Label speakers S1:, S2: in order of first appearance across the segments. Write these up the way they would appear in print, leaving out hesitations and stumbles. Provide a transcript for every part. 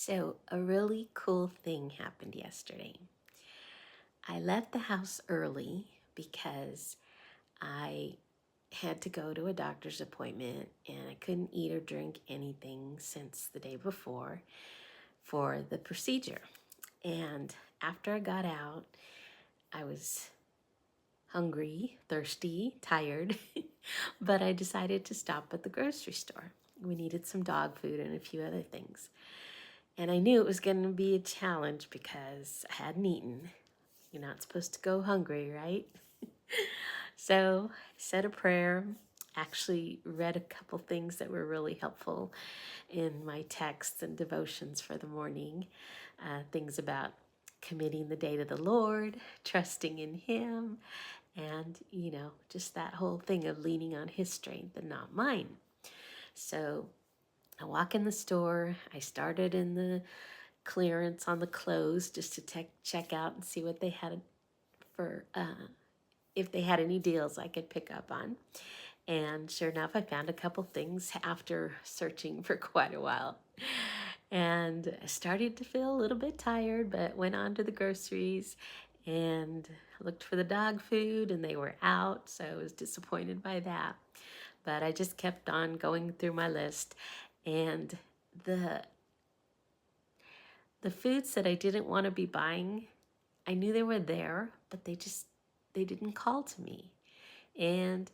S1: So, a really cool thing happened yesterday. I left the house early because I had to go to a doctor's appointment and I couldn't eat or drink anything since the day before for the procedure. And after I got out, I was hungry, thirsty, tired, but I decided to stop at the grocery store. We needed some dog food and a few other things. And I knew it was going to be a challenge because I hadn't eaten. You're not supposed to go hungry, right? So I said a prayer, actually read a couple things that were really helpful in my texts and devotions for the morning. Things about committing the day to the Lord, trusting in Him, and, just that whole thing of leaning on His strength and not mine. So I walk in the store. I started in the clearance on the clothes just to check out and see what they had for, if they had any deals I could pick up on. And sure enough, I found a couple things after searching for quite a while. And I started to feel a little bit tired, but went on to the groceries and looked for the dog food, and they were out, so I was disappointed by that. But I just kept on going through my list, and the foods that I didn't want to be buying, I knew they were there, but they didn't call to me. And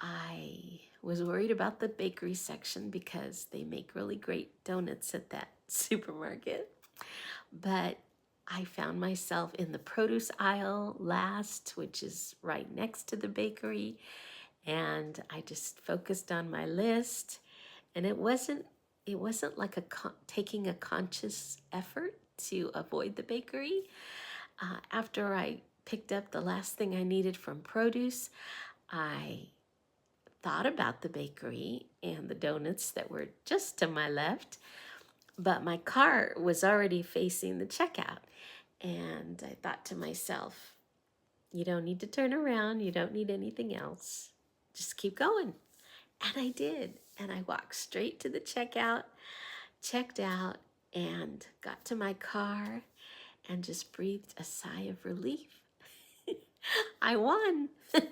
S1: I was worried about the bakery section because they make really great donuts at that supermarket. But I found myself in the produce aisle last, which is right next to the bakery. And I just focused on my list. And it wasn't like taking a conscious effort to avoid the bakery. After I picked up the last thing I needed from produce, I thought about the bakery and the donuts that were just to my left, but my car was already facing the checkout. And I thought to myself, you don't need to turn around. You don't need anything else. Just keep going. And I did. And I walked straight to the checkout, checked out, and got to my car and just breathed a sigh of relief. I won.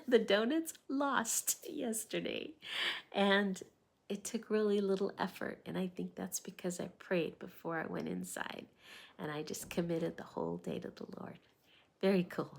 S1: The donuts lost yesterday. And it took really little effort. And I think that's because I prayed before I went inside. And I just committed the whole day to the Lord. Very cool.